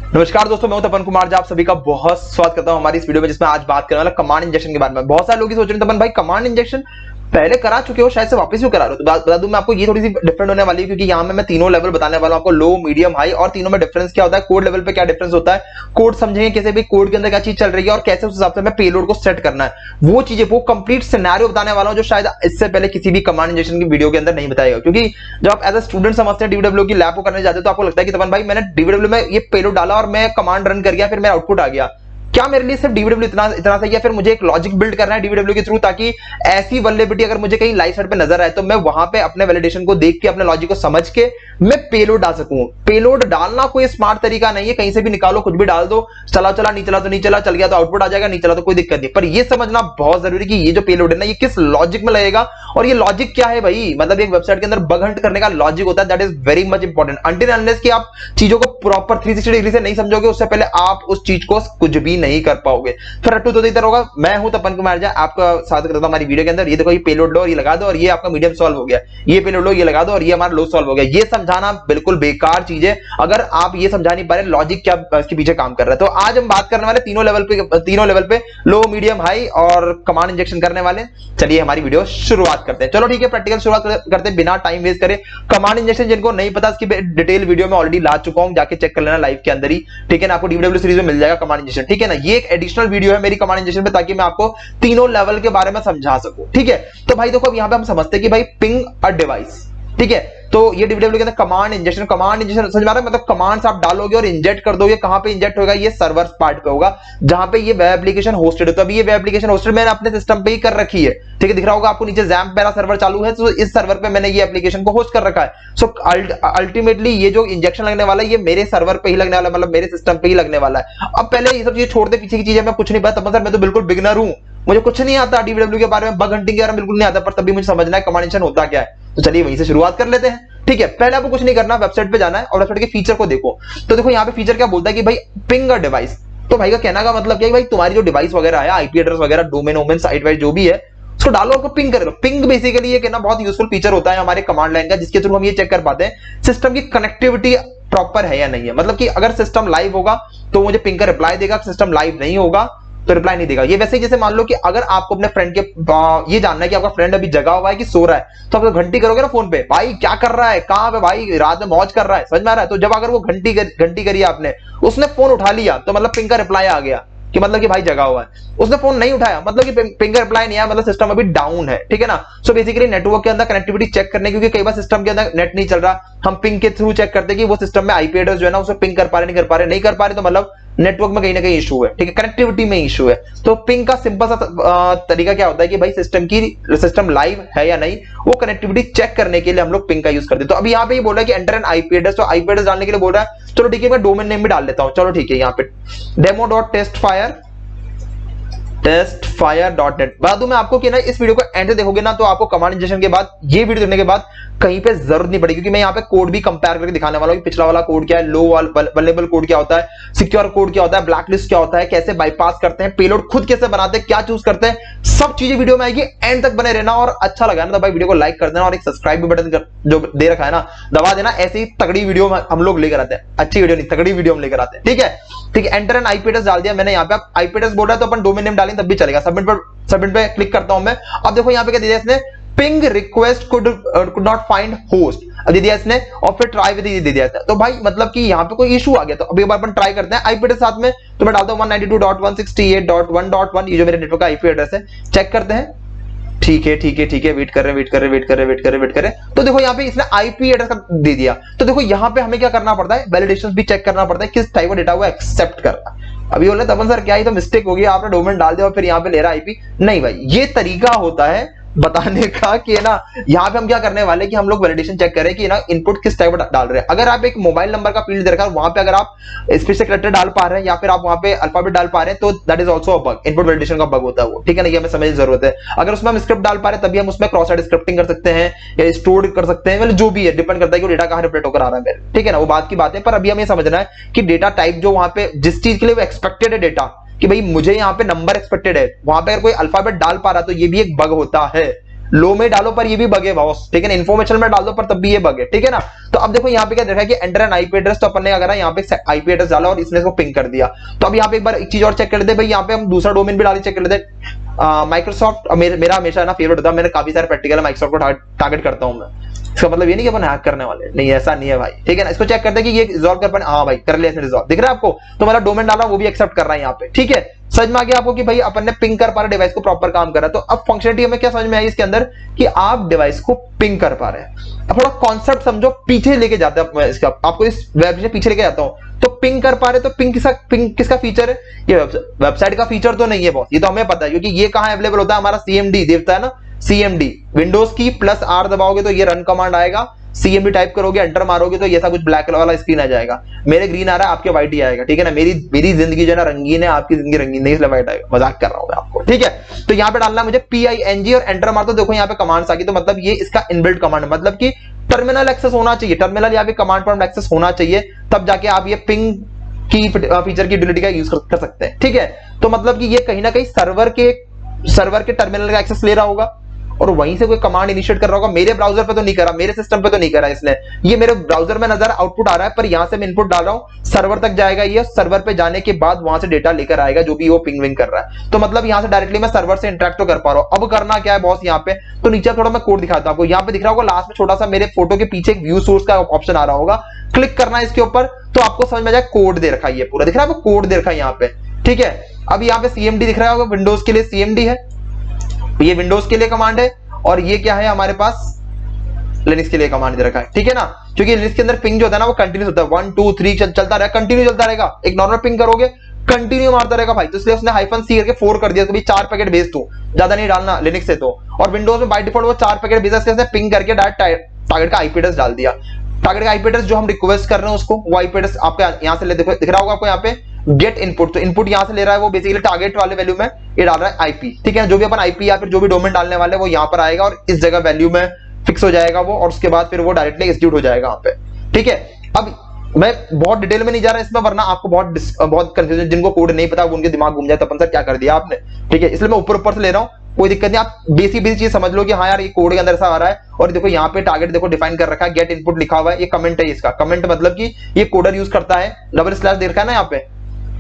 नमस्कार दोस्तों, मैं हूं तपन कुमार जी। आप सभी का बहुत स्वागत करता हूं हमारी इस वीडियो में, जिसमें आज बात करने वाला कमांड इंजेक्शन के बारे में। बहुत सारे लोग सोच रहे हैं तपन भाई कमांड इंजेक्शन पहले करा चुके हो, शायद से वापस भी करा रहे हो। तो बता दूं मैं आपको, ये थोड़ी सी डिफरेंट होने वाली है, क्योंकि यहाँ में मैं तीनों लेवल बताने वाला हूं आपको, लो, मीडियम, हाई, और तीनों में डिफरेंस क्या होता है, कोड लेवल पे क्या डिफरेंस होता है, कोड समझेंगे कैसे भी, कोड के अंदर क्या चीज चल रही है और कैसे उस हिसाब से हमें पेलोड को सेट करना है, वो चीजें, वो कंप्लीट सिनेरियो बताने वाला हूं, जो शायद इससे पहले किसी भी कमांड इंजेक्शन की वीडियो के अंदर नहीं बताएगा। क्योंकि जब आप एज अ स्टूडेंट समझते हैं डीडब्ल्यू की लैब को करने जाते हो, तो आपको लगता है कि तपन भाई मैंने डीडब्ल्यू में ये पेलोड डाला और मैं कमांड रन कर गया, फिर मेरा आउटपुट आ गया, क्या मेरे लिए सिर्फ डीडब्ल्यू इतना सही है? फिर मुझे एक लॉजिक बिल्ड करना है डीडब्ल्यू के थ्रू, ताकि ऐसी वल्नेरेबिलिटी अगर मुझे कहीं लाइव साइड पे नजर आए तो मैं वहां पे अपने वैलिडेशन को देख के, अपने लॉजिक को समझ के मैं पेलोड डाल सकूं। पेलोड डालना कोई स्मार्ट तरीका नहीं है, कहीं से भी निकालो, कुछ भी डाल दो, चला नहीं चला तो नहीं चला, चल गया तो आउटपुट आ जाएगा, नहीं चला तो कोई दिक्कत नहीं। पर ये समझना बहुत जरूरी कि ये जो पेलोड है ना, ये किस लॉजिक में लगेगा और ये लॉजिक क्या है भाई। मतलब एक वेबसाइट के अंदर बग हंट करने का लॉजिक होता है, that is very much important. Until unless कि आप चीजों को प्रॉपर 360 डिग्री से नहीं समझोगे, उससे पहले आप उस चीज को कुछ भी नहीं कर पाओगे। फिर रट्टू तो इधर होगा। मैं हूं तपन कुमार जी, आपका स्वागत करता हूं हमारी वीडियो के अंदर। ये देखो, ये पेलोड लो और ये लगा दो और ये आपका मीडियम सॉल्व हो गया, ये पेलोड लो, ये लगा दो और ये हमारा लो सॉल्व हो गया। ये समझाना बिल्कुल बेकार चीज है अगर आप ये समझा नहीं पा रहे लॉजिक क्या इसके पीछे काम कर रहा है। तो आज हम बात करने वाले तीनों लेवल पे लो, मीडियम, हाई और कमांड इंजेक्शन करने वाले। चलिए हमारी वीडियो शुरुआत करते हैं। चलो ठीक है, प्रैक्टिकल शुरुआत करते हैं बिना टाइम वेस्ट करे। कमांड इंजेक्शन जिनको नहीं पता, इसकी डिटेल वीडियो में ऑलरेडी ला चुका हूं, जाके चेक कर लेना लाइव के अंदर ही, ठीक है ना। आपको डीडब्ल्यू सीरीज में मिल जाएगा कमांड इंजेक्शन, ठीक है ना। ये एक एडिशनल वीडियो है मेरी कमांड इंजेक्शन पे, ताकि मैं आपको तीनों लेवल के बारे में समझा सकूं, ठीक है। तो भाई देखो, अब यहां पे हम समझते हैं कि भाई पिंग अ डिवाइस, ठीक है। तो ये डीडब्ल्यू के अंदर कमांड इंजेक्शन समझ में आ रहा है, मतलब कमांड्स आप डालोगे और इंजेक्ट कर दोगे। कहां पे इंजेक्ट होगा? ये सर्वर पार्ट पे होगा, जहां पे ये वेब एप्लीकेशन होस्टेड है। तो अभी ये वेब एप्लीकेशन होस्टेड मैंने अपने सिस्टम पे ही कर रखी है, ठीक है। दिख रहा होगा आपको नीचे जैम्प मेरा सर्वर चालू है, तो इस सर्वर पे मैंने ये एप्लीकेशन को होस्ट कर रखा है। सो अल्टीमेटली ये जो इंजेक्शन लगने वाला है, ये मेरे सर्वर पे ही लगने वाला है, मतलब मेरे सिस्टम पे ही लगने वाला है। अब पहले ये सब चीजें छोड़ दे, पीछे की चीजें मैं कुछ नहीं पता, मतलब मैं तो बिल्कुल बिगिनर हूं, मुझे कुछ नहीं आता डीडब्ल्यू के बारे में, बग हंटिंग के बारे में बिल्कुल नहीं आता, पर तभी मुझे समझना है कमांड इंजेक्शन होता क्या है। तो चलिए वहीं से शुरुआत कर लेते हैं, ठीक है। पहले आपको कुछ नहीं करना, वेबसाइट पे जाना है और वेबसाइट के फीचर को देखो। तो देखो यहाँ पे फीचर क्या बोलता है कि भाई पिंग अ डिवाइस। तो भाई का कहना का मतलब क्या है, भाई तुम्हारी जो डिवाइस वगैरह है, आईपी एड्रेस वगैरह, डोमेन वोमेन, साइट वाइट जो भी है, उसको डालो और पिंग कर लो। पिंग बेसिकली ये कहना बहुत यूजफुल फीचर होता है हमारे कमांड लाइन का, जिसके थ्रू हम ये चेक कर पाते हैं सिस्टम की कनेक्टिविटी प्रॉपर है या नहीं है। मतलब कि अगर सिस्टम लाइव होगा तो मुझे पिंग का रिप्लाई देगा, सिस्टम लाइव नहीं होगा तो रिप्लाई नहीं देगा। ये वैसे ही जैसे मान लो कि अगर आपको अपने फ्रेंड के ये जानना है कि आपका फ्रेंड अभी जगा हुआ है कि सो रहा है, तो आप घंटी करोगे ना फोन पे, भाई क्या कर रहा है, कहां पे भाई, रात में मौज कर रहा है, समझ में आ रहा है। तो जब अगर वो घंटी करी आपने, उसने फोन उठा लिया, तो मतलब पिंग का रिप्लाई आ गया कि मतलब कि भाई जगा हुआ है। उसने फोन नहीं उठाया, मतलब कि पिंग का रिप्लाई नहीं आया, मतलब सिस्टम अभी डाउन है, ठीक है ना। सो बेसिकली नेटवर्क के अंदर कनेक्टिविटी चेक करने, क्योंकि कई बार सिस्टम के अंदर नेट नहीं चल रहा, हम पिंग के थ्रू चेक करते हैं कि वो सिस्टम में आईपी एड्रेस जो है ना, उसे पिंग कर पा रहे, नहीं कर पा रहे, तो मतलब नेटवर्क में कहीं ना कहीं इशू है, ठीक है, कनेक्टिविटी में इशू है। तो पिंग का सिंपल सा तरीका क्या होता है कि भाई सिस्टम लाइव है या नहीं, वो कनेक्टिविटी चेक करने के लिए हम लोग पिंग का यूज करते हैं। तो अभी यहाँ पे ये बोल रहा है कि एंटर एन आईपी एड्रेस, तो आईपी एड्रेस डालने के लिए बोल रहा है। चलो ठीक है, मैं डोमेन नेम भी डाल लेता हूं। चलो ठीक है, यहाँ पे demo.testfire.net बता दूं मैं आपको कि ना, इस वीडियो को एंड देखोगे ना, तो आपको कमांड इंजेक्शन के बाद, ये वीडियो देखने के बाद कहीं पे जरूरत नहीं पड़ेगी, क्योंकि मैं यहाँ पे कोड भी कंपेयर करके दिखाने वाला हूँ कि पिछला वाला कोड क्या है, लो वल्नरेबल कोड क्या होता है, सिक्योर कोड क्या होता है, ब्लैकलिस्ट क्या होता है, कैसे बाईपास करते हैं, पेलोड खुद कैसे बनाते हैं, क्या चूज करते हैं, सब चीजें वीडियो में आएगी। एंड तक बने रहना, और अच्छा लगा ना तो भाई वीडियो को लाइक कर देना, और एक सब्सक्राइब भी बटन जो दे रखा है ना, दबा देना। ऐसी तगड़ी वीडियो हम लोग लेकर आते हैं, अच्छी वीडियो नहीं, तगड़ी वीडियो हम लेकर आते हैं, ठीक है। ठीक है, एंटर एन आईपी एड्रेस डाल दिया मैंने। यहाँ पे आप आईपी एड्रेस बोल रहा है तो अपन डोमेन नेम डालें तब भी चलेगा। सबमिट पे क्लिक करता हूं मैं। अब देखो यहाँ पे क्या दिया इसने, ping request could not find host दे दिया इसने, और फिर ट्राई विद दे दिया। तो भाई मतलब कि यहाँ पे कोई इशू आ गया, तो अभी एक बार अपन ट्राई करते हैं आईपी एड्रेस साथ में। तो मैं डालता हूं 192.168.1.1, ये जो मेरे नेटवर्क का आईपी एड्रेस है, चेक करते हैं। ठीक है, वेट कर रहे। तो देखो यहाँ पे इसने आईपी एड्रेस का दे दिया। तो देखो यहाँ पे हमें क्या करना पड़ता है, वैलिडेशंस भी चेक करना पड़ता है, किस टाइप का डेटा वो एक्सेप्ट कर रहा है। अभी बोले तपन सर क्या ही तो मिस्टेक होगी, आपने डोमेन डाल दिया और फिर यहाँ पे ले रहा आईपी। नहीं भाई, ये तरीका होता है बताने का कि ना, यहाँ पे हम क्या करने वाले कि हम लोग वैलिडेशन चेक करें कि ना इनपुट किस टाइप का डाल रहे हैं। अगर आप एक मोबाइल नंबर का फील्ड दे रखा है, वहां पे अगर आप स्पेशल कैरेक्टर डाल पा रहे हैं या फिर आप वहां पे अल्फाबेट डाल पा रहे हैं, तो that is also a bug, input validation का बग होता है वो, ठीक है ना। ये हमें समझने की जरूरत है। अगर उसमें हम स्क्रिप्ट डाल पा रहे हैं, तभी हम उसमें क्रॉस साइड स्क्रिप्टिंग कर सकते हैं या स्टोर कर सकते हैं, मतलब जो भी है, डिपेंड करता है कि डेटा कहां रिप्लेट होकर आ रहा है मेरे, ठीक है ना, वो बात की बात है। पर अभी हमें समझना है कि डेटा टाइप जो वहां पे जिस चीज के लिए वो एक्सपेक्टेड है डेटा, कि भाई मुझे यहाँ पे नंबर एक्सपेक्टेड है, वहां पे अगर कोई अल्फाबेट डाल पा रहा तो ये भी एक बग होता है। लो में डालो पर ये भी बग है बॉस, ठीक है ना, इन्फॉर्मेशन में डाल दो पर तब भी ये बग है, ठीक है ना। तो अब देखो यहाँ पे क्या देखा कि एंटर एन आईपी एड्रेस, तो अपन ने अगर यहाँ पे आईपी एड्रेस डाला और इसने इसको पिंग कर दिया। तो अब यहाँ पे एक बार एक चीज और चेक कर लेते हैं भाई, यहाँ पे हम दूसरा डोमेन भी डाल चेक कर लेते हैं। माइक्रोसॉफ्ट मेरा हमेशा ना फेवरेट होता है, मैंने काफी सारे प्रैक्टिकल माइक्रोसॉफ्ट को टारगेट करता हूं मैं। इसका मतलब ये नहीं कि अपन हैक करने वाले, नहीं ऐसा नहीं है भाई, ठीक है ना। इसको चेक करते हैं कि ये रिजॉल्व कर पाए, हाँ भाई कर लिया इसने रिजॉल्व, दिख रहा है आपको। तो मेरा डोमेन डाला वो भी एक्सेप्ट कर रहा है यहाँ पे, ठीक है। समझ में आ गया आपको कि भाई अपन ने पिंग कर पा रहे डिवाइस को, प्रॉपर काम कर रहा है। तो अब फंक्शनलिटी हमें क्या समझ में आई इसके अंदर कि आप डिवाइस को पिंग कर पा रहे हैं। अब थोड़ा कॉन्सेप्ट समझो, पीछे लेके जाते हैं इसका, आपको इस वेब से पीछे लेके जाता हूं। तो पिंग कर पा रहे, तो पिंग किसका फीचर है? ये वेबसाइट का फीचर तो नहीं है बॉस, ये तो हमें पता है, क्योंकि ये कहां अवेलेबल होता है, हमारा सीएमडी देता है ना, सीएमडी विंडोज की प्लस आर दबाओगे तो ये रन कमांड आएगा, सीएमडी टाइप करोगे एंटर मारोगे तो ये सब कुछ ब्लैक वाला स्क्रीन आ जाएगा। मेरे ग्रीन आ रहा है, आपके व्हाइट ही आएगा, ठीक है ना। मेरी जिंदगी जो है ना रंगीन है, आपकी जिंदगी रंगीन नहीं, इसलिए व्हाइट आएगा, मजाक कर रहा हूं मैं आपको, ठीक है। तो यहाँ पे डालना मुझे PING और एंटर मार दो, देखो यहाँ पे कमांड्स आ गई। तो मतलब ये इसका इनबिल्ट कमांड है, मतलब कि टर्मिनल एक्सेस होना चाहिए, टर्मिनल या फिर कमांड प्रॉम्प्ट एक्सेस होना चाहिए, तब जाके आप ये पिंग की फीचर की एबिलिटी का यूज कर सकते हैं, ठीक है। तो मतलब कि ये कहीं ना कहीं सर्वर के टर्मिनल का एक्सेस ले रहा होगा और वहीं से कोई कमांड इनिशिएट कर रहा होगा। मेरे ब्राउजर पे तो नहीं करा, मेरे सिस्टम पे तो नहीं करा इसने, ये मेरे ब्राउजर में नजर आउटपुट आ रहा है, पर यहां से मैं इनपुट डाल रहा हूं, सर्वर तक जाएगा ये, सर्वर पे जाने के बाद वहां से डेटा लेकर आएगा जो भी वो पिंग विंग कर रहा है। तो मतलब यहां से डायरेक्टली मैं सर्वर से इंटरेक्ट तो कर पा रहा हूं। अब करना क्या है बॉस यहाँ पे, तो नीचे थोड़ा मैं कोड दिखाता हूं आपको। यहाँ पे दिख रहा होगा लास्ट में छोटा सा मेरे फोटो के पीछे एक व्यू सोर्स का ऑप्शन आ रहा होगा, क्लिक करना है इसके ऊपर, तो आपको समझ में आ जाए कोड दे रखा है, ये पूरा दिख रहा है, कोड दे रखा है यहाँ पे, ठीक है। अब यहाँ पे सीएमडी दिख रहा होगा, विंडोज के लिए सीएमडी है, ये विंडोज के लिए कमांड है, और ये क्या है हमारे पास लिनक्स के लिए कमांड दे रखा है, ठीक है ना। क्योंकि लिनक्स के अंदर पिंग जो होता है ना वो कंटिन्यूस होता है, 1 2 3 चलता रहेगा, कंटिन्यू चलता रहेगा। एक नॉर्मल पिंग करोगे कंटिन्यू मारता रहेगा भाई, तो इसलिए उसने -c करके 4 कर दिया, कभी 4 पैकेट भेज तू, ज्यादा नहीं डालना लिनक्स से तो। और विंडोज में बाय डिफॉल्ट वो 4 पैकेट भेजा, इसलिए पिंग करके डायरेक्ट टारगेट का आईपी एड्रेस डाल दिया। टारगेट का आईपी एड्रेस जो हम रिक्वेस्ट कर रहे हैं उसको, वो आईपी एड्रेस आपका यहां से ले, देखो दिख रहा होगा आपको यहाँ पे गेट इनपुट, तो इनपुट यहां से ले रहा है वो बेसिकली टारगेट वाले वैल्यू में ये डाल रहा है आईपी, ठीक है। जो भी अपन आईपी या फिर जो भी डोमेन डालने वाले हैं वो यहां पर आएगा और इस जगह वैल्यू में फिक्स हो जाएगा वो, और उसके बाद फिर वो डायरेक्टली एग्जीक्यूट हो जाएगा यहाँ पे, ठीक है। अब मैं बहुत डिटेल में नहीं जा रहा इसमें, वरना आपको बहुत कंफ्यूजन, जिनको कोड नहीं पता उनके दिमाग घूम जाए, तो अपन सर क्या कर दिया आपने, ठीक है। इसलिए मैं ऊपर से ले रहा हूँ, कोई दिक्कत नहीं, आप बेसिक चीज समझ लो कि हाँ यार ये कोड के अंदर ऐसा आ रहा है। और देखो यहाँ पे टारगेट देखो डिफाइन कर रखा है, गेट इनपुट लिखा हुआ है, ये कमेंट है इसका, कमेंट मतलब कि ये कोडर यूज करता है, डबल स्लैश दे रखा है ना यहाँ पे,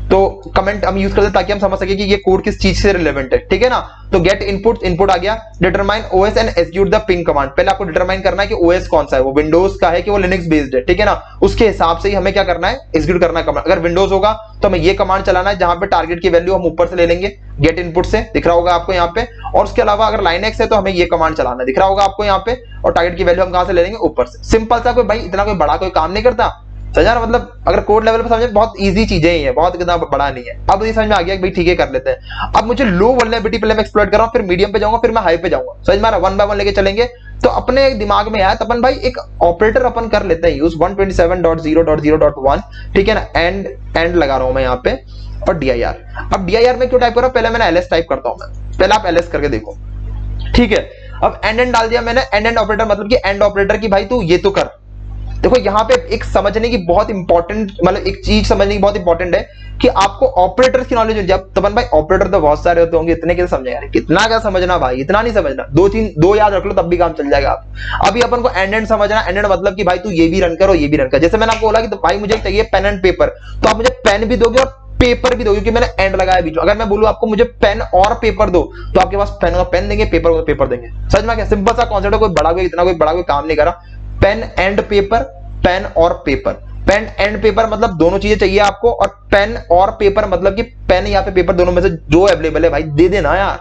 तो कमेंट हम यूज करते हैं ताकि हम समझ सके कि ये कोड किस चीज से रिलेवेंट है, ठीक है ना। तो गेट इनपुट आ गया, determine OS and execute the ping command. पहले आपको डिटरमाइन करना है कि ओएस कौन सा है, वो विंडोज का है कि वो लिनक्स बेस्ड है, ठीक है ना। उसके हिसाब से ही हमें क्या करना है, एग्जीक्यूट करना है कमांड। अगर विंडोज होगा तो हमें ये कमांड चलाना है, जहां पे टारगेट की वैल्यू हम ऊपर से ले लेंगे गेट इनपुट से, दिख रहा होगा आपको यहाँ पे। और उसके अलावा अगर लाइनएक्स है तो हमें ये कमांड चलाना है, दिख रहा होगा आपको यहाँ पे, और टारगेट की वैल्यू हम कहां से ले लेंगे, ऊपर से। सिंपल सा, कोई भाई इतना कोई बड़ा कोई काम नहीं करता, समझा ना। मतलब अगर कोड लेवल पे समझे बहुत इजी चीजें ही है, बहुत इतना बड़ा नहीं है। अब ये समझ में आ गया कि भाई ठीक है कर लेते हैं। अब मुझे लो वल्नरेबिलिटी पहले मैं एक्सप्लॉइट कर रहा हूं, फिर मीडियम पे जाऊंगा, फिर मैं हाई पे जाऊंगा, समझ में आ रहा है, 1 बाय 1 लेके चलेंगे। तो अपने दिमाग में आया तो अपन भाई एक ऑपरेटर अपन कर लेते हैं यूज, 127.0.0.1, ठीक है ना। एंड लगा रहा हूं मैं यहाँ पे, और dir। अब dir में क्यों टाइप कर रहा हूं, पहले मैंने ls टाइप करता हूं मैं, पहले आप ls करके देखो, ठीक है। अब एंड डाल दिया मैंने, एंड ऑपरेटर मतलब कि एंड ऑपरेटर की भाई तू ये तो कर। देखो यहाँ पे एक समझने की बहुत इंपॉर्टेंट, मतलब एक चीज समझने की बहुत इंपॉर्टेंट है कि आपको ऑपरेटर की नॉलेज हो। जब तपन भाई ऑपरेटर तो बहुत सारे होते होंगे, इतने कैसे समझेगा, कितना क्या समझना भाई, इतना नहीं समझना, दो याद रख लो तब भी काम चल जाएगा आप। अभी अपन को एंड समझना, एंड मतलब कि भाई तू ये भी रन करो ये भी रन कर। जैसे मैंने आपको बोला कि भाई मुझे चाहिए पेन एंड पेपर, तो आप मुझे पेन भी दोगे और पेपर भी दोगे, क्योंकि मैंने एंड लगाया बीच में। अगर मैं बोलूं आपको मुझे पेन और पेपर दो, तो आपके पास पेन का पेन देंगे, पेपर को पेपर देंगे। समझ में क्या, सिंपल सा कॉन्सेप्ट है, कोई बड़ा कोई इतना कोई बड़ा कोई काम नहीं करा। पेन एंड पेपर, पेन और पेपर, पेन एंड पेपर मतलब दोनों चीजें चाहिए आपको, और पेन और पेपर मतलब कि पेन या फिर पेपर दोनों में से जो अवेलेबल है भाई दे देना यार,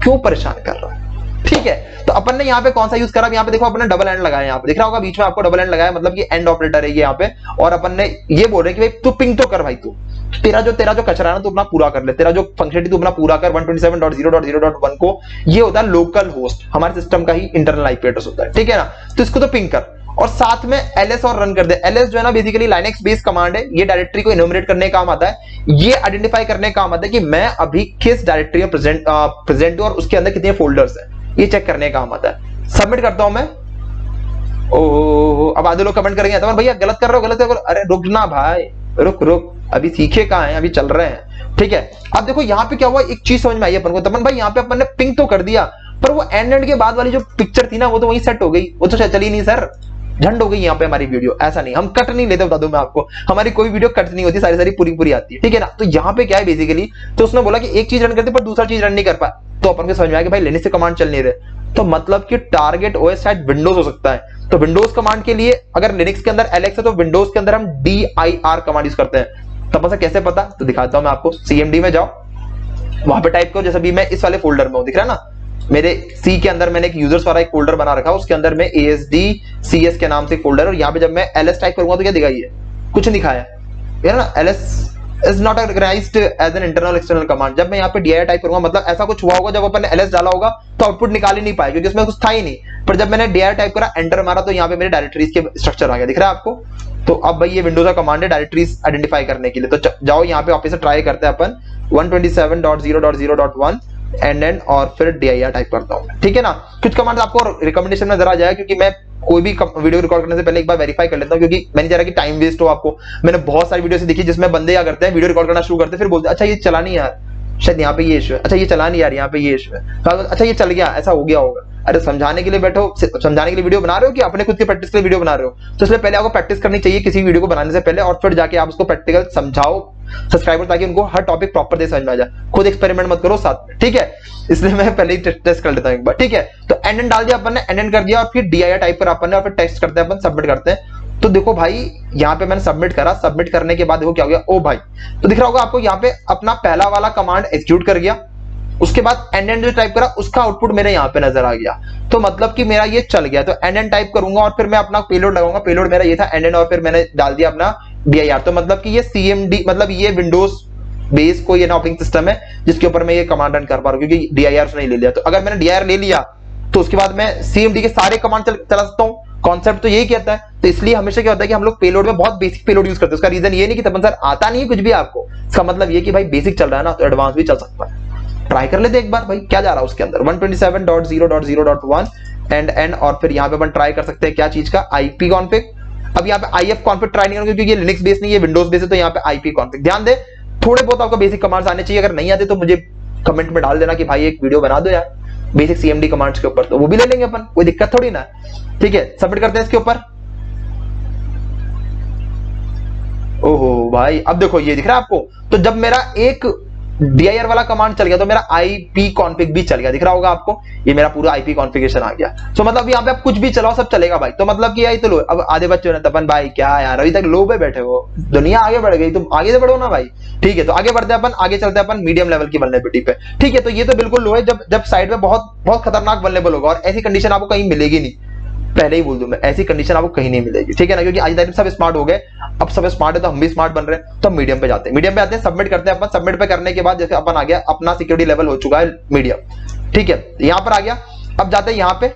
क्यों परेशान कर रहा है, ठीक है। तो अपन ने यहाँ पे कौन सा यूज करा, यहाँ पे देखो अपन ने डबल एंड लगाया, यहाँ पे दिख रहा होगा बीच में आपको डबल एंड लगाया, मतलब कि एंड ऑपरेटर है ये यहाँ पे। और अपन ने ये बोल रहे कि भाई तू पिंग तो कर भाई, तू तेरा जो कचरा है ना तू अपना पूरा कर ले, तेरा जो फंक्शनलिटी तू अपना पूरा कर। 127.0.0.1 को ये होता है लोकल होस्ट, हमारे सिस्टम का ही इंटरनल आईपी एड्रेस होता है, ठीक है ना। तो इसको तो पिंग कर, और साथ में ls और रन कर दे। ls जो है ना बेसिकली लाइनक्स बेस्ड कमांड है, ये डायरेक्टरी को इनोमिनेट करने का काम आता है, ये आइडेंटिफाई करने का काम आता है कि मैं अभी किस डायरेक्टरी में प्रेजेंट हूं और उसके अंदर कितने फोल्डर्स हैं, ये चेक करने का काम आता है। सबमिट करता हूं मैं। अब आधे लोग कमेंट करेंगे तो भैया गलत कर रहे हो, गलत कर रहे हो। अरे रुक ना भाई, रुक, अभी सीखे कहां है, अभी चल रहे हैं, ठीक है। अब देखो यहाँ पे क्या हुआ, एक चीज समझ में आई अपन को, तपन भाई यहाँ पे अपन ने पिंग तो कर दिया, पर वो एंड के बाद वाली जो पिक्चर थी ना वो तो वहीं सेट हो गई, वो तो चली नहीं सर, झंड हो गई यहाँ पे हमारी वीडियो। ऐसा नहीं, हम कट नहीं लेते, बता दूं मैं आपको, हमारी कोई वीडियो कट नहीं होती, सारी पूरी आती है, ठीक है ना। तो यहाँ पे क्या है बेसिकली, तो उसने बोला कि एक चीज रन करते पर दूसरा चीज रन नहीं कर पाए, तो अपन को समझ में आया कि भाई लिनक्स से कमांड चल नहीं रहे, तो मतलब कि टारगेट ओएस शायद विंडोज हो सकता है। तो विंडोज कमांड के लिए अगर लिनक्स के अंदर एलेक्स है तो विंडोज के अंदर हम dir कमांड यूज करते हैं। तब ऐसा कैसे पता, तो दिखाता हूं मैं आपको। cmd में जाओ, वहां पे टाइप करो, जैसे भी मैं इस वाले फोल्डर में हूं, दिख रहा है ना, मेरे सी के अंदर मैंने एक यूजर्स वाला एक फोल्डर बना रखा है, उसके अंदर में ASD/CS के नाम से फोल्डर, और यहाँ पे जब मैं ls टाइप करूंगा तो क्या दिखाई है, कुछ नहीं दिखाया यार ना, ls is not recognized as an internal external command। जब मैं यहाँ पे dir टाइप करूंगा मतलब ऐसा कुछ हुआ होगा, जब अपन ने ls डाला होगा तो आउटपुट निकाल ही नहीं पाए क्योंकि उसमें कुछ था ही नहीं, पर जब मैंने dir टाइप करा, एंटर मारा, तो यहाँ पे मेरे डायरेक्टरीज के स्ट्रक्चर आ गया, दिख रहा है आपको। तो अब भाई ये विंडोज का कमांड है डायरेक्टरीज आइडेंटिफाई करने के लिए, तो जाओ यहाँ पे वापस से ट्राई करते हैं अपन 127.0.0.1 एंड और फिर dir टाइप करता हूँ, ठीक है ना। कुछ कमांड आपको रिकमेंडेशन में जरा जाए, क्योंकि मैं कोई भी वीडियो रिकॉर्ड करने से पहले एक बार वेरीफाई कर लेता हूँ, क्योंकि मैंने चाह रहा कि टाइम वेस्ट हो आपको। मैंने बहुत सारी वीडियो से देखी जिसमें बंदे क्या करते हैं, वीडियो रिकॉर्ड करना शुरू करते हैं, फिर बोलते हैं अच्छा ये चला नहीं यार, शायद यहाँ पे ये इशू है, अच्छा ये चला नहीं यार, यहाँ पे ये इशू है, अच्छा ये चल गया, ऐसा हो गया होगा। अरे समझाने के लिए बैठो, समझाने के लिए वीडियो बना रहे हो कि अपने खुद के प्रैक्टिस के लिए वीडियो बना रहे हो, तो इसलिए पहले आपको प्रैक्टिस करनी चाहिए किसी वीडियो को बनाने से पहले, और फिर जाके आप उसको प्रैक्टिकल समझाओ सब्सक्राइबर, ताकि उनको हर टॉपिक प्रॉपर से समझ में आ जाए। खुद एक्सपेरिमेंट मत करो साथ में, ठीक है, इसलिए मैं पहले ही टेस्ट कर लेता हूं एक बार, ठीक है। तो एंड डाल दिया अपन ने, एंड कर दिया, और फिर dir टाइप कर अपन ने, और फिर टेस्ट करते हैं अपन, सबमिट करते हैं। तो देखो भाई यहाँ पे मैंने सबमिट करा, सबमिट करने के बाद देखो क्या हो गया, ओ भाई, तो दिख रहा होगा आपको यहाँ पे अपना पहला वाला कमांड एग्जीक्यूट कर गया, उसके बाद एंड जो टाइप करा उसका आउटपुट मेरे यहाँ पे नजर आ गया, तो मतलब कि मेरा ये चल गया। तो एंड टाइप करूंगा और फिर मैं अपना पेलोड लगाऊंगा, पेलोड मेरा ये था एंड, और फिर मैंने डाल दिया अपना dir। तो मतलब कि ये cmd मतलब ये विंडोज बेस कोई ये ना ऑपरेटिंग सिस्टम है जिसके ऊपर मैं ये कमांड रन कर पा रहा हूँ, क्योंकि dir उसने ले लिया। तो अगर मैंने dir ले लिया तो उसके बाद मैं cmd के सारे कमांड चला सकता हूँ, कॉन्सेप्ट तो यही कहता है। तो इसलिए हमेशा क्या होता है कि हम लोग पेलोड में बहुत बेसिक पेलोड यूज करते हैं। उसका रीजन ये नहीं कि तपन सर आता नहीं है कुछ भी आपको, इसका मतलब ये कि भाई बेसिक चल रहा है ना, तो एडवांस भी चल सकता है। ट्राई कर लेते एक बार भाई क्या जा रहा है उसके अंदर, 127.0.0.1 एंड और फिर यहाँ पे अपन ट्राई कर सकते हैं क्या चीज का, IP कॉन्फिग। अब यहाँ पे IF कॉन्फिग ट्राई नहीं करूंगा क्योंकि ये लिनक्स बेस नहीं है, विंडोज बेस है, तो यहाँ पे IP कॉन्फिग। ध्यान दे, थोड़े बहुत आपको बेसिक कमांड्स आने चाहिए, अगर नहीं आते तो मुझे कमेंट में डाल देना कि भाई एक वीडियो बना दो यार बेसिक CMD कमांड्स के ऊपर, तो वो भी ले लेंगे अपन, कोई दिक्कत थोड़ी ना, ठीक है। सबमिट करते हैं इसके ऊपर। ओहो भाई, अब देखो ये दिख रहा है आपको, तो जब मेरा एक dir वाला कमांड चल गया तो मेरा IP कॉन्फिग भी चल गया, दिख रहा होगा आपको, ये मेरा पूरा IP कॉन्फ़िगरेशन आ गया। तो मतलब यहाँ पे आप कुछ भी चलाओ सब चलेगा भाई। तो मतलब कि यही तो लो, अब आधे बच्चे ने तपन भाई क्या यार अभी तक लो पे बैठे हो, दुनिया आगे बढ़ गई, तुम आगे से बढ़ो ना भाई, ठीक है। तो आगे बढ़ते हैं अपन, आगे चलते हैं अपन मीडियम लेवल की वल्नरेबिलिटी पे, ठीक है। तो ये तो बिल्कुल लो है, जब साइड में बहुत खतरनाक वल्नरेबल होगा, और ऐसी कंडीशन आपको कहीं मिलेगी नहीं, पहले ही बोल दूं मैं, ऐसी कंडीशन आपको कहीं नहीं मिलेगी, ठीक है ना, क्योंकि आज टाइम सब स्मार्ट हो गए, अब सब स्मार्ट है तो हम भी स्मार्ट बन रहे हैं। तो मीडियम पे जाते हैं, मीडियम पे आते हैं, सबमिट करते हैं अपन। सबमिट पे करने के बाद जैसे अपन आ गया, अपना सिक्योरिटी लेवल हो चुका है मीडियम, ठीक है, यहां पर आ गया। अब जाते हैं यहाँ पे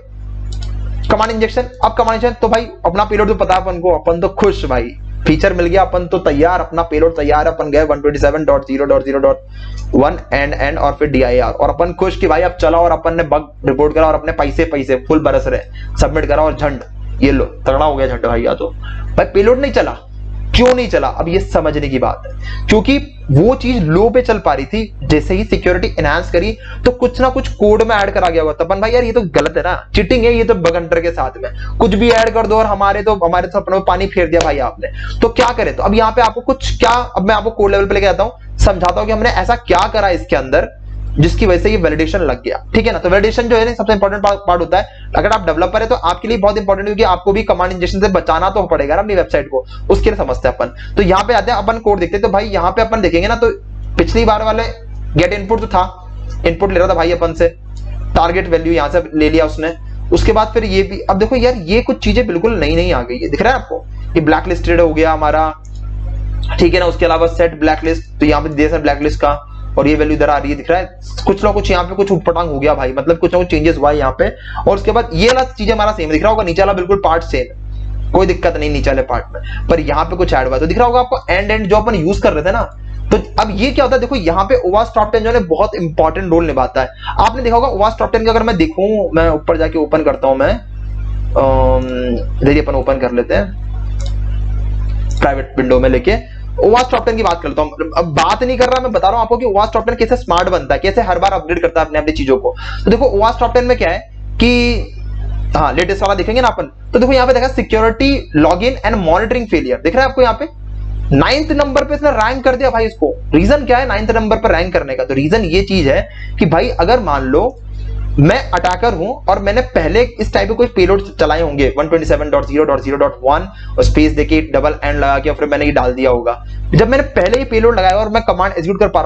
कमांड इंजेक्शन। अब कमांड इंजेक्शन तो भाई अपना पेलोड तो पता है अपन को, अपन तो खुश भाई, फीचर मिल गया, अपन तो तैयार, अपना पेलोड तैयार है, अपन गए 127.0.0.1 एंड और फिर dir, और अपन खुश कि भाई अब चला, और अपन ने बग रिपोर्ट करा और अपने पैसे फुल बरस रहे, सबमिट करा और झंड ये लो तगड़ा हो गया झंड भाई। या तो भाई पेलोड नहीं चला, क्यों नहीं चला, अब ये समझने की बात है, क्योंकि वो चीज लो पे चल पा रही थी, जैसे ही सिक्योरिटी एनहांस करी तो कुछ ना कुछ कोड में ऐड करा गया हुआ। तपन भाई यार ये तो गलत है ना, चीटिंग है ये तो, बग हंटर के साथ में कुछ भी ऐड कर दो और हमारे तो अपने पानी फेर दिया भाई आपने। तो क्या करे, तो अब यहाँ पे आपको कुछ क्या, अब मैं आपको कोड लेवल पे लेके जाता हूँ, समझाता हूँ कि हमने ऐसा क्या करा इसके अंदर जिसकी वजह से ये वैलिडेशन लग गया, ठीक है ना। तो वैलिडेशन जो है ना सबसे इंपॉर्टेंट पार्ट होता है, अगर आप डेवलपर है तो आपके लिए बहुत इंपॉर्टेंट है, क्योंकि आपको भी कमांड इंजेक्शन से बचाना तो पड़ेगा ना अपनी वेबसाइट को, उसके लिए समझते हैं अपन। तो यहाँ पे आते हैं अपन कोड देखते हैं। तो भाई यहाँ पे अपन देखेंगे ना, तो पिछली बार वाले गेट इनपुट तो था, इनपुट ले रहा था भाई अपन से, टारगेट वैल्यू यहाँ से ले लिया उसने, उसके बाद फिर ये भी। अब देखो यार ये कुछ चीजें बिल्कुल नई नई आ गई है, दिख रहा है आपको, ये ब्लैक लिस्टेड हो गया हमारा, ठीक है ना। उसके अलावा सेट ब्लैक लिस्ट, तो यहाँ पे दे ब्लैक लिस्ट का, और ये वैल्यू इधर आ रही है, दिख रहा है कुछ ना कुछ यहाँ पे कुछ उपटांग हो गया भाई, मतलब कुछ ना कुछ चेंजेस हुआ है यहाँ पे। और उसके बाद ये वाला चीज हमारा सेम दिख रहा होगा, नीचे वाला बिल्कुल पार्ट सेम, कोई दिक्कत नहीं नीचे वाले पार्ट में, पर यहाँ पे कुछ ऐड हुआ। तो दिख रहा होगा आपको एंड जो अपन यूज कर रहे थे ना, तो अब ये क्या होता है, देखो यहाँ पे ओवास टॉप 10 जो है बहुत इंपॉर्टेंट रोल निभाता है। आपने देखा होगा ओवास टॉप 10 का, अगर मैं देखूं, मैं ऊपर जाके ओपन करता हूं, मैं इधर अपन ओपन कर लेते हैं प्राइवेट विंडो में लेके, OWASP टॉप 10 की बात करता हूँ, अब बात नहीं कर रहा, मैं बता रहा हूँ आपको कि OWASP टॉप 10 कैसे स्मार्ट बनता है, कैसे हर बार अपग्रेड करता है अपने अपनी चीजों को। तो देखो OWASP टॉप 10 में क्या है कि हाँ लेटेस्ट वाला देखेंगे ना अपन, तो देखो यहाँ पे देखा security login and monitoring failure दिख रहा है आपको यहाँ पे 9th नंबर पे इसने रैंक कर दिया भाई इसको। रीजन क्या है 9th नंबर पर रैंक करने का? तो रीजन ये चीज है कि भाई अगर मान लो मैं अटैकर हूं और मैंने पहले इस टाइप के कोई पेलोड चलाए होंगे 127.0.0.1 और स्पेस देके डबल एंड लगा के और फिर मैंने ये डाल दिया होगा, जब मैंने पहले ये पेलोड लगाया और मैं कमांड एग्जीक्यूट कर पा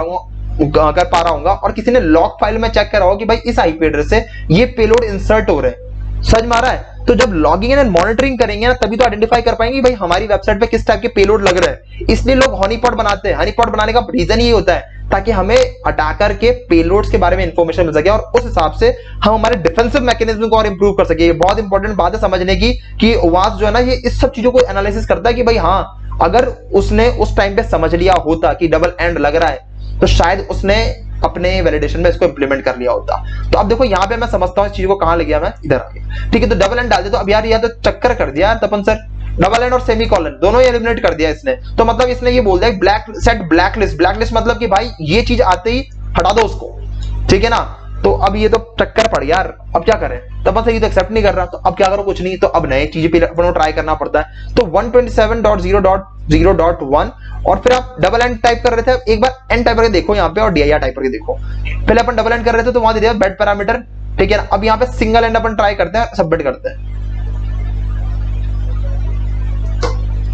रहा हूँ और किसी ने लॉग फाइल में चेक करा होगा कि भाई इस आईपी एड्रेस से ये पेलोड इंसर्ट हो रहे हैं, समझ में आ रहा है? तो जब लॉगिंग एंड मॉनिटरिंग करेंगे ना तभी तो आइडेंटिफाई कर पाएंगे भाई हमारी वेबसाइट पे किस टाइप के पेलोड लग रहे हैं। इसलिए लोग हनीपॉट बनाते हैं। हनीपॉट बनाने का रीजन ये होता है ताकि हमें अटैकर के पेलोड्स के बारे में इंफॉर्मेशन मिल सके और उस हिसाब से हम हमारे डिफेंसिव मैकेनिज्म को और इंप्रूव कर सके। ये बहुत इंपॉर्टेंट बात है समझने की कि OWASP जो है ना ये इस सब चीजों को एनालिसिस करता है कि भाई हाँ अगर उसने उस टाइम पे समझ लिया होता कि डबल एंड लग रहा है तो शायद उसने अपने वैलिडेशन में इसको इंप्लीमेंट कर लिया होता। तो अब देखो यहाँ पे मैं समझता हूँ इस चीज को, कहां ले गया मैं, इधर आ गया, ठीक है। तो डबल एंड डाल दे, तो अब यार ये तो चक्कर कर दिया यार तपन सर, डबल एंड और सेमी कॉलन दोनों ही एलिमिनेट कर दिया इसने। तो मतलब इसने ये बोल दिया ब्लैक सेट ब्लैकलिस्ट, ब्लैकलिस्ट मतलब कि भाई ये चीज आते ही हटा दो उसको, ठीक है ना। तो अब ये तो टक्कर पड़ यार, अब क्या करें? तब से ये तो एक्सेप्ट नहीं कर रहा, तो अब क्या करो? कुछ नहीं, तो अब नए चीजें अपन ट्राई करना पड़ता है। तो 127.0.0.1 और फिर आप डबल एंड टाइप कर रहे थे, एक बार एंड टाइप करके देखो यहाँ पे और DIR टाइप करके देखो। पहले अपन डबल एंड कर रहे थे तो वहां दे दिया बेड पैरामीटर, ठीक है ना। अब यहाँ पे सिंगल एंड अपन ट्राई करते हैं, सबमिट करते हैं।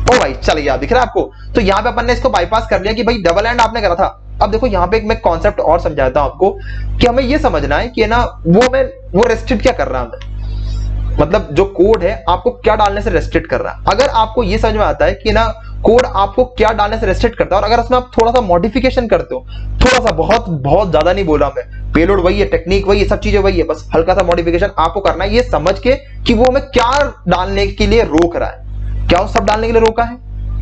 ओ भाई चल गया, दिख रहा है आपको? तो यहाँ पे अपन ने इसको बाईपास कर लिया कि भाई डबल एंड आपने करा था। अब देखो यहाँ पे एक मैं कॉन्सेप्ट और समझाता हूं आपको कि हमें ये समझना है कि ना वो रेस्ट्रिक्ट क्या कर रहा है, मतलब जो कोड है आपको क्या डालने से रेस्ट्रिक्ट कर रहा है। अगर आपको ये समझ में आता है कि ना कोड आपको क्या डालने से रेस्ट्रिक्ट करता है और अगर उसमें आप थोड़ा सा मॉडिफिकेशन करते हो, थोड़ा सा, बहुत ज्यादा नहीं बोला मैं, पेलोड वही है, टेक्निक वही है, सब चीजें वही है, बस हल्का सा मॉडिफिकेशन आपको करना है ये समझ के कि वो हमें क्या डालने के लिए रोक रहा है, क्या वो सब डालने के लिए रोका है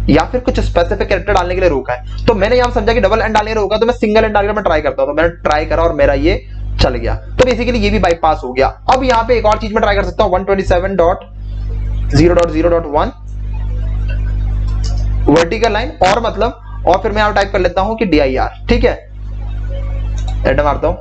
या फिर कुछ स्पेसिफिक कैरेक्टर डालने के लिए रोका है। तो मैंने यहां समझा कि डबल एंड डालने के लिए रोका, तो मैं सिंगल एंड डालकर मैं ट्राई करता हूं। तो मैंने ट्राई करा और मेरा ये चल गया, तो बेसिकली ये भी बाईपास हो गया। अब यहाँ पे एक और चीज मैं ट्राई कर सकता हूं 127.0.0.1 वर्टिकल लाइन और मतलब, और फिर मैं यहां टाइप कर लेता हूं कि DIR, ठीक है, एंटर मारता हूं।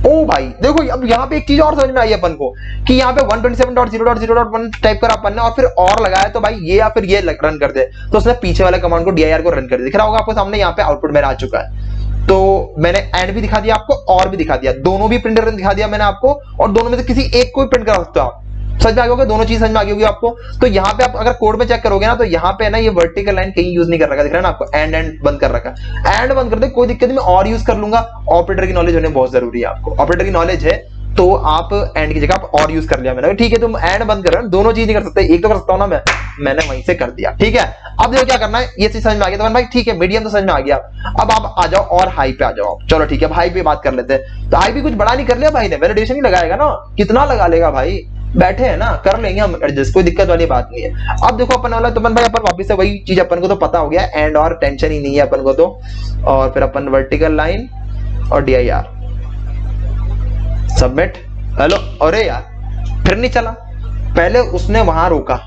ओ भाई देखो अब यहाँ पे एक चीज और समझ में आई अपन को कि यहाँ पे 127.0.0.1 टाइप करा अपन ने और फिर और लगाया, तो भाई ये या फिर ये रन कर दे, तो उसने पीछे वाले कमांड को DIR को रन कर दिया। दिख रहा होगा आपको सामने, यहाँ पे आउटपुट मेरा आ चुका है। तो मैंने एंड भी दिखा दिया आपको और भी दिखा दिया, दोनों भी प्रिंट करके दिखा दिया मैंने आपको, और दोनों में से किसी एक को भी प्रिंट करा सकते हो आप। समझ में आ गया होगा, दोनों चीज समझ में आ गई होगी आपको। तो यहाँ पे आप अगर कोड में चेक करोगे ना तो यहाँ पे ना ये वर्टिकल लाइन कहीं यूज नहीं कर रखा, दिख रहा है ना आपको, एंड बंद कर रखा। एंड बंद कर दे कोई दिक्कत नहीं, मैं और यूज कर लूंगा। ऑपरेटर की नॉलेज होने बहुत जरूरी है आपको, ऑपरेटर की नॉलेज है तो आप एंड की जगह आप और यूज कर लिया मैंने, ठीक है। तुम एंड बंद कर रहे हो, दोनों चीज नहीं कर सकते, एक तो कर सकता हूं ना मैंने वहीं से कर दिया, ठीक है। अब देखो क्या करना है, ये चीज समझ में आ गया तो भाई ठीक है, मीडियम तो समझ में आ गया। अब आप आ जाओ और हाई पे आ जाओ, चलो ठीक है, अब हाई पे बात कर लेते हैं। तो हाई भी कुछ बड़ा नहीं कर लिया भाई ने, वैलिडेशन ही लगाएगा ना, कितना लगा लेगा भाई, बैठे हैं ना, कर लेंगे हम एडजस्ट, कोई दिक्कत वाली बात नहीं है। अब देखो अपन वाला तो भाई अपन वापस से वही चीज अपन को तो पता हो गया, एंड और टेंशन ही नहीं है अपन को तो। और फिर अपन वर्टिकल लाइन और DIR सबमिट। हेलो, अरे यार फिर नहीं चला, पहले उसने वहां रोका,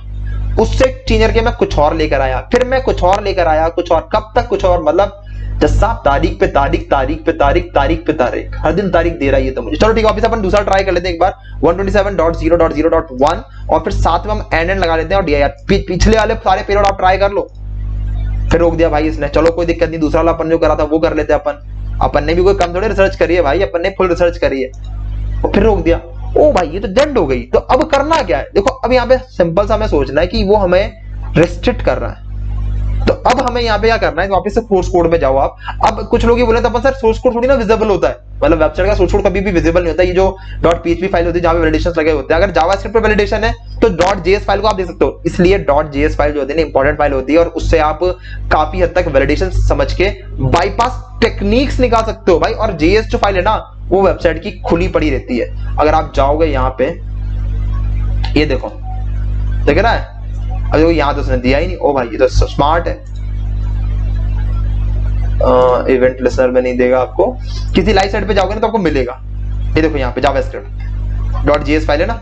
उससे चेंज करके मैं कुछ और लेकर आया, फिर मैं कुछ और लेकर आया, कुछ और, कब तक कुछ और, मतलब जैसा तारीख पे तारीख, तारीख पे तारीख, तारीख पे तारीख, हर दिन तारीख दे रहा है ये तो मुझे। चलो ठीक है, वापस अपन दूसरा ट्राई कर लेते हैं एक बार 127.0.0.1 और फिर साथ में हम एंड लगा लेते हैं और DIR। पिछले वाले सारे पेलोड आप ट्राई कर लो, फिर रोक दिया भाई इसने। चलो कोई दिक्कत नहीं, दूसरा वाला अपन जो करा था वो कर लेते हैं अपन ने भी कोई कम थोड़ी रिसर्च करी है भाई, अपन ने फुल रिसर्च करी है, और फिर रोक दिया। ओ भाई ये तो डेड हो गई। तो अब करना क्या है, देखो अब यहाँ पे सिंपल सा हमें सोचना है कि वो हमें रेस्ट्रिक्ट कर रहा है, तो अब हमें यहाँ पे क्या करना है, वापस से सोर्स कोड में जाओ आप। अब कुछ लोग ये बोले तो अपन सर सोर्स कोड थोड़ी ना विजिबल होता है, मतलब वेबसाइट का सोर्स कोड कभी भी विजिबल नहीं होता। ये जो .php फाइल होती है जहां पे वैलिडेशंस लगे होते हैं, अगर जावास्क्रिप्ट पे वैलिडेशन है तो .js फाइल को आप देख सकते हो। इसलिए .js फाइल जो होती है ना इंपॉर्टेंट फाइल होती है, और उससे आप काफी हद तक वैलिडेशन समझ के बाईपास टेक्निक्स निकाल सकते हो भाई। और JS जो फाइल है ना वो वेबसाइट की खुली पड़ी रहती है। अगर आप जाओगे यहाँ पे, ये देखो देख रहा है, अरे यहाँ तो उसने दिया ही नहीं। ओ भाई ये तो स्मार्ट है, इवेंट लिसनर में नहीं देगा आपको, किसी लाइव साइट पे जाओगे ना तो आपको मिलेगा। ये देखो यहाँ पे जावास्क्रिप्ट .js फाइल है ना,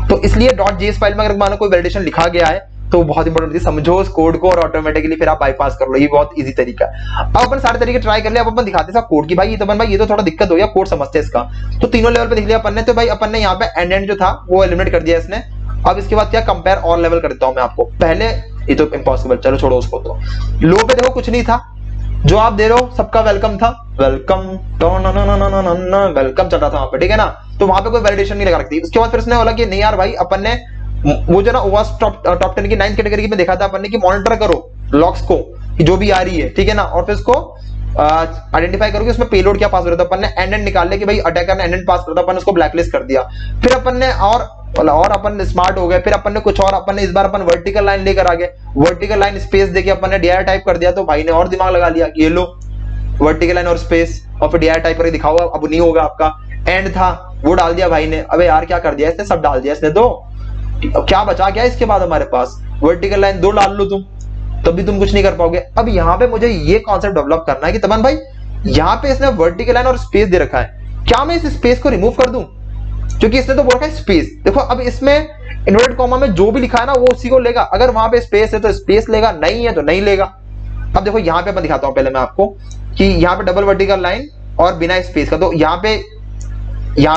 तो इसलिए .js फाइल में अगर मानो कोई वैलिडेशन लिखा गया है तो बहुत इंपॉर्टेंट है, समझो उस कोड को और ऑटोमेटिकली फिर आप बाईपास कर लो। ये बहुत इजी तरीका है। अब अपन सारे तरीके ट्राई कर लिया, अब अपन दिखाते हैं कोड की भाई ये तो भाई ये तो थोड़ा दिक्कत हो गया, कोड समझते हैं इसका। तो तीनों लेवल पे देख लिया अपन ने। तो भाई अपन ने यहाँ पे एंड जो था वो एलिमिनेट कर दिया इसने। अब इसके बाद क्या, कंपेयर और लेवल कर देता हूं मैं आपको। पहले ये तो इम्पॉसिबल, चलो छोड़ो उसको। तो लो पे देखो कुछ नहीं था, जो आप दे रहे हो सबका वेलकम था, वेलकम वेलकम चल रहा था वहां पे, ठीक है ना। तो वहां पे कोई वैलिडेशन नहीं लगा रखती। उसके बाद फिर उसने बोला कि नहीं यार भाई अपन ने वो जो ना ओवास टॉप 10 की 9th कैटेगरी में देखा था अपन ने कि मॉनिटर करो लॉक्स को जो भी आ रही है, ठीक है ना, और फिर उसको आइडेंटिफाई करो कि उसमें पेलोड क्या पास हो रहा था। अपन ने एंड निकाल लिया कि भाई अटैकर ने एंड पास करता, अपन उसको ब्लैकलिस्ट कर दिया। फिर अपन ने और अपन स्मार्ट हो गए। फिर अपन ने कुछ और, अपन ने इस बार अपन वर्टिकल लाइन लेकर आ गए। वर्टिकल लाइन स्पेस देके अपन ने डीआर टाइप कर दिया। तो भाई ने और दिमाग लगा लिया कि ये लो वर्टिकल लाइन और स्पेस, और फिर डीआर टाइप करके दिखाओ, अब नहीं होगा आपका। एंड था वो डाल दिया भाई ने। अबे यार क्या कर दिया इसने, सब डाल दिया इसने। तो क्या बचा क्या इसके बाद हमारे पास, वर्टिकल लाइन 2 डाल लो तुम, तभी तुम कुछ नहीं कर पाओगे। अब यहाँ पे मुझे ये कॉन्सेप्ट डेवलप करना है कि तमन भाई यहाँ पे इसने वर्टिकल लाइन और स्पेस दे रखा है, क्या मैं इस स्पेस को रिमूव कर दूं, क्योंकि इसने तो बोल रखा है स्पेस। देखो अब इसमें इन्वर्टेड कॉमा में जो भी लिखा है ना वो उसी को लेगा। अगर वहां पे स्पेस है तो स्पेस लेगा, नहीं है तो नहीं लेगा। अब देखो यहाँ पे मैं दिखाता हूँ पहले मैं आपको कि यहाँ पे डबल वर्टिकल लाइन और बिना स्पेस का। तो यहाँ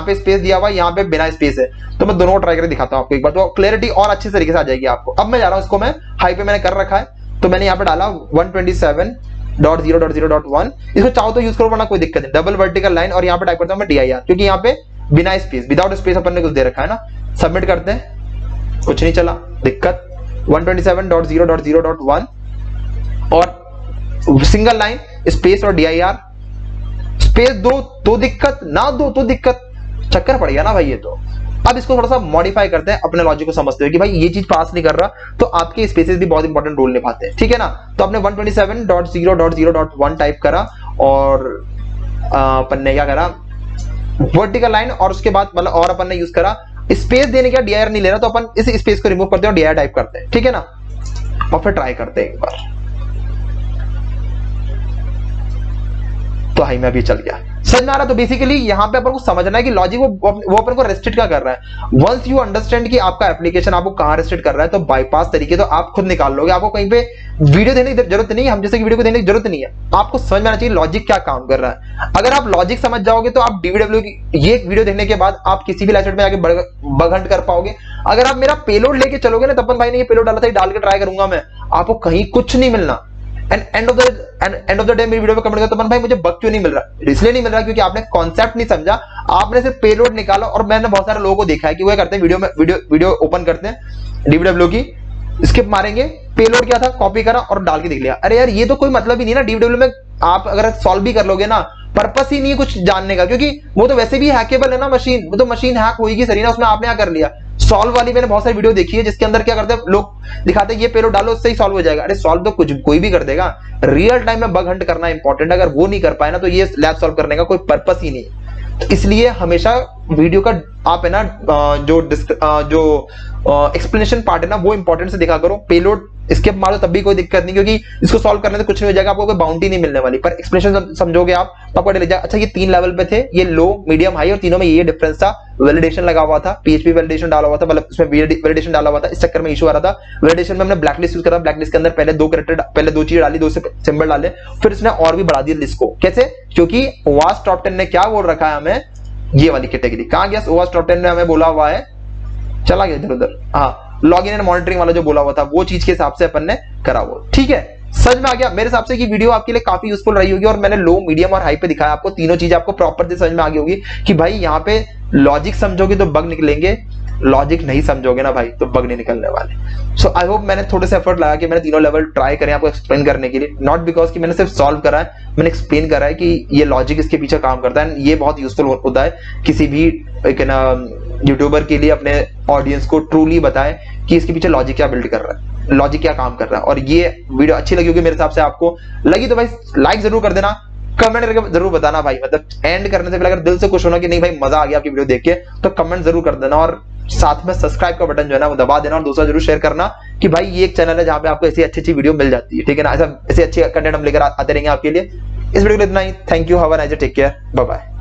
पे स्पेस दिया हुआ है, यहाँ पे बिना स्पेस है। तो मैं दोनों ट्राई करके दिखाता हूँ आपको एक बार, तो क्लैरिटी और अच्छे तरीके से आ जाएगी आपको। अब मैं जा रहा हूँ, इसको मैं हाई पे मैंने कर रखा है। तो मैंने यहाँ पे डाला 127.0.0.1। इसको चाहो तो यूज करो वरना कोई दिक्कत नहीं। डबल वर्टिकल लाइन और यहाँ पे टाइप करता हूँ मैं DIR, क्योंकि यहाँ पे बिना स्पेस, विदाउट स्पेस अपन ने कुछ दे रखा है ना। सबमिट करते हैं, कुछ नहीं चला, दिक्कत 127.0.0.1 और सिंगल लाइन स्पेस और DIR स्पेस दो तो दिक्कत, ना दो तो दिक्कत, चक्कर पड़ गया ना भाई ये तो। अब इसको थोड़ा सा मॉडिफाई करते हैं अपने लॉजिक को समझते हुए कि भाई ये चीज पास नहीं कर रहा तो आपके स्पेसेस भी बहुत इंपॉर्टेंट रोल निभाते हैं, ठीक है ना। तो आपने 127.0.0.1 टाइप करा और अपन ने क्या करा, वर्टिकल लाइन और उसके बाद मतलब और अपन ने यूज करा स्पेस देने का, DIR नहीं ले रहा तो अपन इस स्पेस को रिमूव करते हैं और DIR टाइप करते हैं, ठीक है ना। और फिर ट्राई करते हैं एक बार। तो हाई में अभी चल गया, समझ में आ रहा। तो बेसिकली यहाँ पे अपन को समझना है कि लॉजिक वो अपन को रेस्ट्रिक्ट क्या कर रहा है। वंस यू अंडरस्टैंड कि आपका एप्लीकेशन आपको कहाँ रेस्ट्रिक्ट कर रहा है, तो बाईपास तरीके तो आप खुद निकाल लोगे। आपको कहीं पे वीडियो देने की जरूरत नहीं है, हम जैसे कि वीडियो को देने की जरूरत नहीं है। आपको समझ में आना चाहिए लॉजिक क्या काम कर रहा है। अगर आप लॉजिक समझ जाओगे तो आप DVW की ये वीडियो देखने के बाद आप किसी भी लाइसेंस में आगे बग हंट कर पाओगे। अगर आप मेरा पेलोड लेके चलोगे ना, तपन भाई ने ये पेलोड डाला था, डाल के ट्राई करूंगा मैं, आपको कहीं कुछ नहीं मिलना। एंड ऑफ द डे मेरी वीडियो पे कमेंट करता, भाई मुझे बग क्यों नहीं मिल रहा, इसलिए नहीं मिल रहा क्योंकि आपने कॉन्सेप्ट नहीं समझा। आपने सिर्फ पेलोड निकाला। और मैंने बहुत सारे लोगों को देखा है कि वो करते हैं वीडियो ओपन करते हैं DVW की, स्किप मारेंगे, पेलोड क्या था कॉपी करा और डाल के देख लिया। अरे यार ये तो कोई मतलब ही नहीं ना। DVW में आप अगर सॉल्व भी कर लोगे ना, पर्पस ही नहीं है कुछ जानने का, क्योंकि वो तो वैसे भी हैकेबल है ना मशीन, वो तो मशीन हैक होगी सही ना, उसमें आपने क्या कर लिया। सॉल्व वाली मैंने बहुत सारी वीडियो देखी है जिसके अंदर क्या करते हैं लोग, दिखाते हैं ये पेलोड डालो उससे ही सॉल्व हो जाएगा। अरे सॉल्व तो कुछ कोई भी कर देगा, रियल टाइम में बग हंट करना इंपॉर्टेंट है। अगर वो नहीं कर पाए ना तो ये लैब सॉल्व करने का कोई पर्पस ही नहीं। तो इसलिए हमेशा वीडियो का आप है ना जो एक्सप्लेनेशन पार्ट है ना वो इंपॉर्टेंट से देखा करो। पेलोड स्किप मारो तब भी कोई दिक्कत नहीं, क्योंकि इसको सॉल्व करने से कुछ नहीं हो जाएगा, आपको कोई बाउंटी नहीं मिलने वाली। पर एक्सप्लेनेशन समझोगे आप तो आपको लग जाएगा अच्छा ये 3 लेवल पे थे, ये लो मीडियम हाई, और तीनों में ये डिफरेंस था। वैलिडेशन लगा हुआ था, PHP वैलिडेशन डाला हुआ था, मतलब उसमें वैलिडेशन डाला हुआ था, इस चक्कर में इशू आ रहा था। वैलिडेशन में हमने ब्लैकलिस्ट यूज करा, ब्लैकलिस्ट के अंदर पहले 2 कैरेक्टर, पहले 2 चीज डाली, 2 से सिंबल डाले, फिर इसने और भी बढ़ा दिया लिस्ट को। कैसे, क्योंकि ओवास टॉप 10 ने क्या बोल रखा है हमें, ये वाली कैटेगरी कहां गया, ओवास टॉप 10 ने हमें बोला हुआ है, चला गया इधर उधर, हाँ लॉगिन एंड मॉनिटरिंग वाला जो बोला हुआ था वो चीज के हिसाब से अपन ने करा वो, ठीक है। समझ में आ गया मेरे हिसाब से कि वीडियो आपके लिए काफी यूजफुल रही होगी, और मैंने लो मीडियम और हाई पे दिखाया आपको, तीनों चीज आपको प्रॉपर से समझ में आ गई होगी कि भाई यहाँ पे लॉजिक समझोगे तो बग निकलेंगे, लॉजिक नहीं समझोगे ना भाई तो बग नहीं निकलने वाले। सो आई होप मैंने थोड़े से एफर्ट लगा कि मैंने तीनों लेवल ट्राई करें आपको एक्सप्लेन करने के लिए, नॉट बिकॉज कि मैंने सिर्फ सॉल्व करा है, मैंने एक्सप्लेन करा है कि ये लॉजिक इसके पीछे काम करता है। ये बहुत यूजफुल होता है किसी भी एक ना यूट्यूबर के लिए, अपने ऑडियंस को ट्रूली बताए कि इसके पीछे लॉजिक क्या बिल्ड कर रहा है, लॉजिक क्या काम कर रहा है। और ये वीडियो अच्छी लगी होगी मेरे हिसाब से, आपको लगी तो भाई लाइक जरूर कर देना, कमेंट करके जरूर बताना भाई, मतलब एंड करने से पहले अगर दिल से खुश होना कि नहीं भाई मजा आ गया आपकी वीडियो देख के, तो कमेंट जरूर कर देना। और साथ में सब्सक्राइब का बटन जो है ना वो दबा देना, और दूसरा जरूर शेयर करना कि भाई ये एक चैनल है जहां पे आपको ऐसी अच्छी वीडियो मिल जाती है, ठीक है ना। ऐसे अच्छे कंटेंट हम लेकर आते रहेंगे आपके लिए। इस वीडियो के लिए इतना ही, thank you, have a nice day, take care, bye bye.